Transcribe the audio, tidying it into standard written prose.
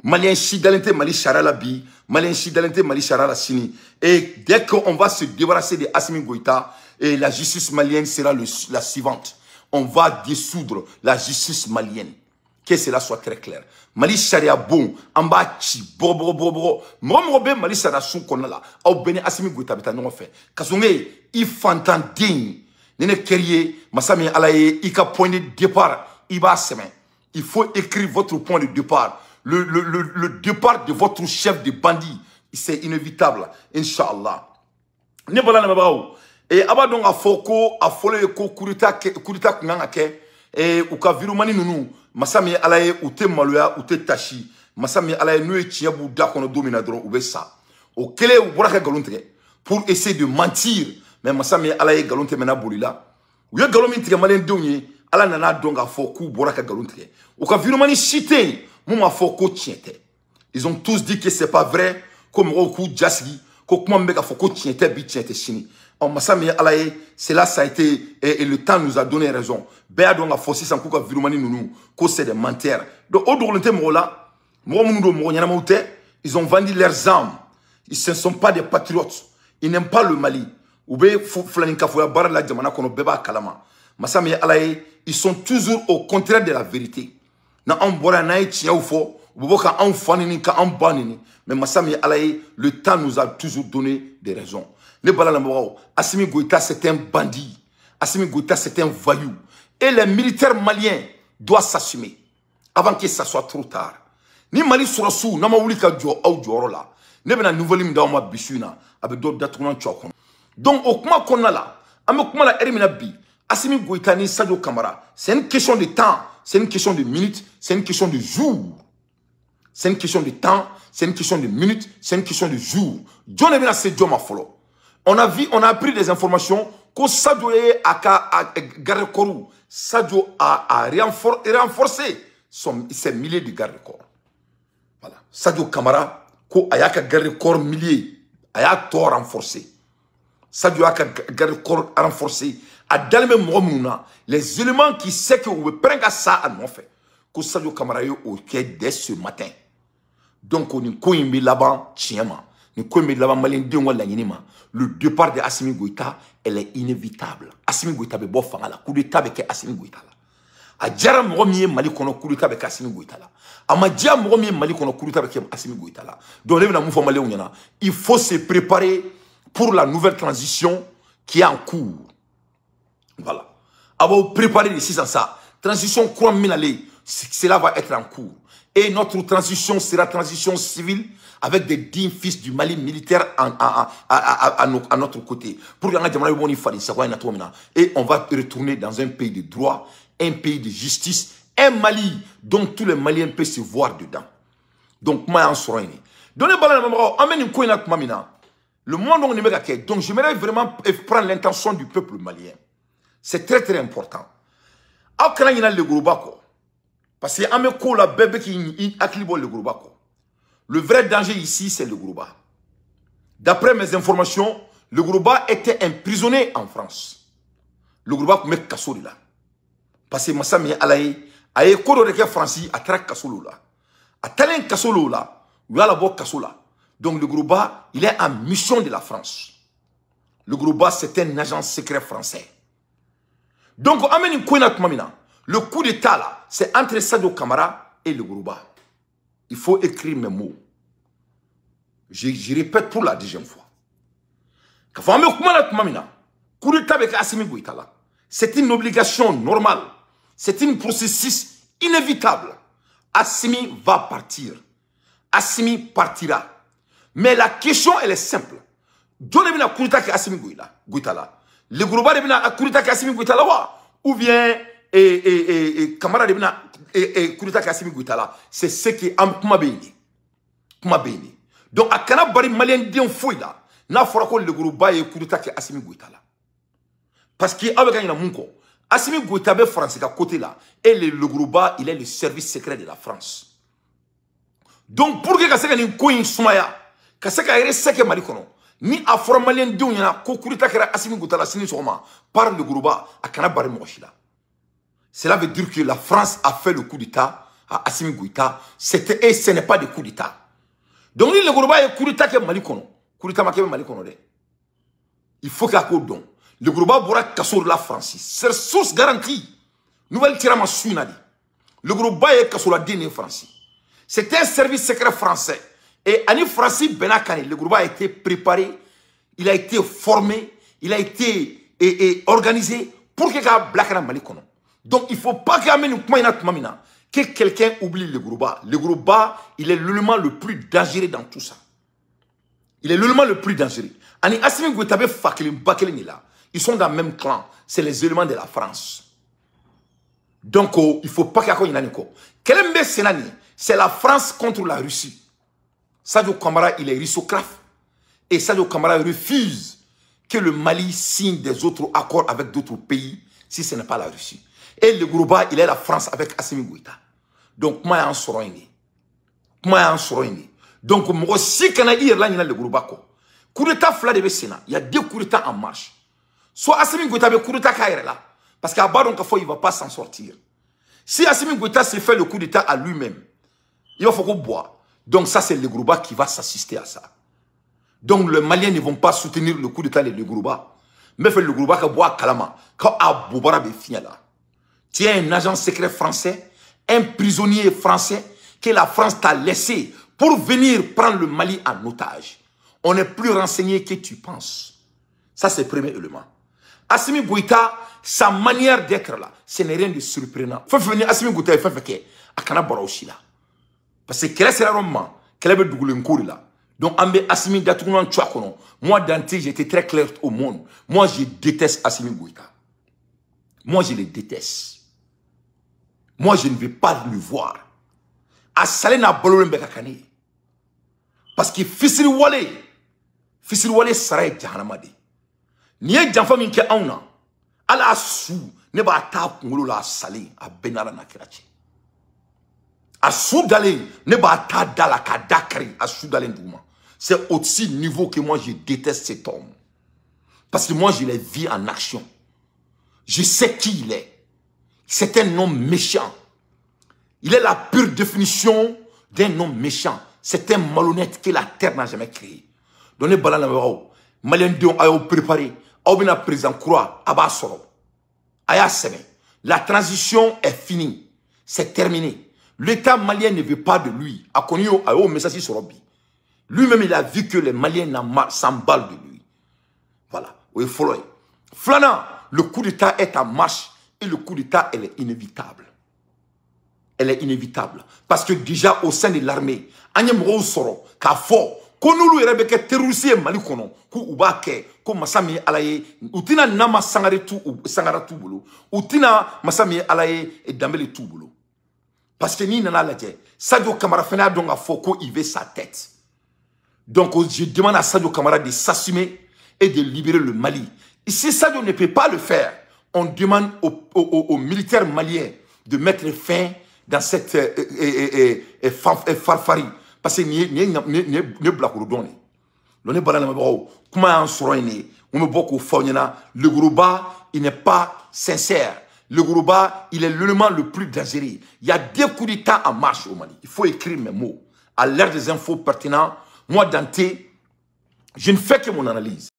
Malien Chidalente Mali Charala Bi, Malien Chidalente Mali Charala Sini. Et dès qu'on va se débarrasser de Assimi Goïta, et la justice malienne sera la suivante. On va dissoudre la justice malienne. Que cela soit très clair. Mali Charia bon, en bas chi, bo. Moi, Mali Charia son qu'on a là. Au béni Assimi Goïta, beta non fait. Kasongé, il fantan digne. Nene Kerrier, Massami Alaye, il a point de départ, il va semer. Il faut écrire votre point de départ. Le départ de votre chef de bandit, c'est inévitable, Inch'Allah. Ne voilà na babaou. Et abadon a foko, a folé ko kurita kunanga ke, et ou ka virumani nunu, Massami Alaye ou te maluya ou te tachi, Massami Alaye nous et tiabou dakono domina dron ou bessa. Au kele ou boraka galontre, pour essayer de mentir, mais Massami Alaye galontre mena bolila. Ou ya galomi tige malen donye, ala nana donga foko boraka galontre. Ou ka virumani chité, Mouma Foko tiente. Ils ont tous dit que c'est pas vrai. Comme Roku Jasgi, Kokman Mega Foko tiente, Bitiente Chini. En Massami Alaye, cela ça a été, et le temps nous a donné raison. Béadon a forcé sans Kouka Virumani Nounou, que c'est des menteurs. Donc, au Dourlente Mola, ils ont vendu leurs armes. Ils ne sont pas des patriotes. Ils n'aiment pas le Mali. Oubé Flaninka Fouya Barla Djamana Kono Beba Kalama. Massami Alaye, ils sont toujours au contraire de la vérité. Na ambora na tia ufo boboka anfanini ka ambanini mais Massami Alaye le temps nous a toujours donné des raisons. Ne bala na moro Assimi Goïta c'est un bandit, Assimi Goïta c'est un voyou et les militaires maliens doivent s'assumer avant que ça soit trop tard. Ni Mali sura sou na ma wuli ka jo au joro la ne bena nouvelle mi ma bisuna avec d'autres datuna chokon. Donc au kuma konna la ame kuma la erimina bi Assimi Goïta ni Sadio Camara, c'est une question de temps. C'est une question de minutes, c'est une question de jours. C'est une question de temps, c'est une question de minutes, c'est une question de jours. John Ebina c'est John Mafolo. On a appris des informations que Sadio a garde-corps. Sadio a renforcé ses milliers de garde-corps. Voilà. Sadio Camara, ko ayaka garde-corps milliers, a tout renforcé. Sadio a garde-corps renforcé. Les éléments qui savent que vous prenez ça à nous fait. Que Sadio Camara est au quai dès ce matin. Donc, on est mis là-bas, tiens-moi. Le départ de Assimi Goïta, elle est inévitable. Assimi Goïta est bon fanga la. Coup d'état avec Assimi Goïta la. A djara mromiye Mali kono coup d'état avec Assimi Goïta la. Ama djara mromiye Mali kono coup d'état avec Assimi Goïta la. Donc, il faut se préparer pour la nouvelle transition qui est en cours. Voilà. Avant de préparer les 6 ans, ça. Transition courant minale, cela va être en cours. Et notre transition sera transition civile avec des dignes fils du Mali militaire à notre côté. Pour et on va retourner dans un pays de droit, un pays de justice, un Mali dont tous les Maliens peuvent se voir dedans. Donc, moi, en soirée. Le monde on est. Donc, j'aimerais vraiment prendre l'intention du peuple malien. C'est très très important. Parce que le vrai danger ici, c'est le Gourouba. D'après mes informations, le Gourouba était emprisonné en France. Le Gourouba met Kassoli là. Parce que Massami Alaye a école de Francis à Trak Kassolo là. À Talen Kassolo là, il y a la voix Kassola. Donc le Gourouba, il est en mission de la France. Le Gourouba, c'est un agent secret français. Donc, le coup d'état là, c'est entre Sadio Camara et le Gourouba. Il faut écrire mes mots. Je répète pour la 10e fois. Coup d'état avec Assimi Goïta là, c'est une obligation normale. C'est un processus inévitable. Assimi va partir. Assimi partira. Mais la question, elle est simple. Dieu ne vient pas à Assimi Goïta là. Le Gourouba ne vient pas à Assimi Goïta là. Ou bien, Camara ne vient pas à Assimi Goïta là. C'est ce qui est Kuma Béni. Donc, à Kana Bari Malien Dion Fouille là, n'a pas que le Gourouba est coup d'état Assimi Goïta là. Parce qu'il y a un Munko. Assimi Goïta est français à côté là. Et le Gourouba, il est le service secret de la France. Donc, pour que Kasseka n'y ait Soumaya, Kasseka ait seke Malikono, ni Afro-Malien Dion yana, Kokurita Kera Assimi Goïta la Sini Souma, par le Gourouba, à Kana Bari Moshila. Cela veut dire que la France a fait le coup d'état à Assimi Goïta, et ce n'est pas des coups d'État. Donc, le Yoruba est coup d'État qui est Malikono. Coup d'État qui est Malikono. Il faut qu'il y ait un don. Le Yoruba bora Kassor la Francis. C'est source garantie. Nouvelle tirama Sunadi. Le Yoruba est Kassor la Dine Francis. C'est un service secret français. Et Ani Francis Benakani, le Yoruba a été préparé, il a été formé, il a été organisé pour qu'il y ait un Black Malikono. Donc, il ne faut pas qu'il y ait une Kmaina que quelqu'un oublie le Yoruba. Le Yoruba, il est l'élément le plus dangereux dans tout ça. Il est l'élément le plus dangereux. Ani Assimi Goïta ils sont dans le même clan. C'est les éléments de la France. Donc, il ne faut pas qu'il y ait un Kelembe Senani, c'est la France contre la Russie. Sadio Kamara, il est russocrate. Et Sadio Kamara refuse que le Mali signe des autres accords avec d'autres pays si ce n'est pas la Russie. Et le Yoruba, il est la France avec Assimi Goïta. Donc, moi, je suis en Soroini. Donc, moi aussi, quand il y a le Yoruba, coup d'état fla de Sénat, il y a deux coups d'état en marche. Soit Assimi Goïta avait coup d'état là. Parce qu'à bas, donc, il ne va pas s'en sortir. Si Assimi Goïta se fait le coup d'état à lui-même, il va falloir boire. Donc, ça, c'est le Yoruba qui va s'assister à ça. Donc, les Maliens ne vont pas soutenir le coup d'état de le Yoruba. Mais le Yoruba qui boit Kalama, quand Aboubara est là. Tu es un agent secret français, un prisonnier français que la France t'a laissé pour venir prendre le Mali en otage. On est plus renseigné que tu penses. Ça, c'est le premier élément. Assimi Goïta, sa manière d'être là, ce n'est rien de surprenant. Il faut venir Assimi Goïta et faire que Akana Baraouchi là. Parce que quel est le moment qu'elle avait doublé un cours là. Donc, Ambe Assimi Gatounan Tchouakono. Moi, Dante, j'étais très clair au monde. Moi, je déteste Assimi Goïta. Moi, je le déteste. Moi, je ne vais pas le voir. A Salé n'a pas le Mbekakane. Parce que Fissiri Wale serait Jahanamadi. Ni a Janfa Minke Auna. Ala Sou, ne ba ta Kungolo la Salé, a Benara Nakirachi. A Sou Dalen, ne ba ta Dala Kadakari, a Sou Dalen Douma. C'est aussi niveau que moi, je déteste cet homme. Parce que moi, je l'ai vu en action. Je sais qui il est. C'est un homme méchant. Il est la pure définition d'un homme méchant. C'est un malhonnête que la terre n'a jamais créé. Donc, les balans, Maliens ont préparé. Aubina président Croix, Abba Soro. Aya Seme. La transition est finie. C'est terminé. L'État malien ne veut pas de lui. A connu au message sur Robi. Lui-même, il a vu que les Maliens s'emballent de lui. Voilà. Oui, follow. Flana, le coup d'État est en marche et le coup d'État, elle est inévitable. Elle est inévitable. Parce que déjà, au sein de l'armée, Agnès Soro, qu'a fort, qu'on nous le que terroriste Mali kono, qu'on ubake, qu'on masami alaye, utina nama sangare tout sangara tout boulot, utina masami alaye et dambele tout boulot. Parce que ni nana ladje, Sadio Kamara fena donc a fort qu'on y veut sa tête. Donc je demande à Sadio Kamara de s'assumer et de libérer le Mali. Et si Sadio ne peut pas le faire, on demande aux militaires maliens de mettre fin dans cette farfarie. Parce que nous blagoudons. L'on comment on me beaucoup le Yoruba, il n'est pas sincère. Le Yoruba, il est l'élément le plus dangereux. Il y a des coups d'État en marche au Mali. Il faut écrire mes mots. À l'ère des infos pertinentes, moi, Dante, je ne fais que mon analyse.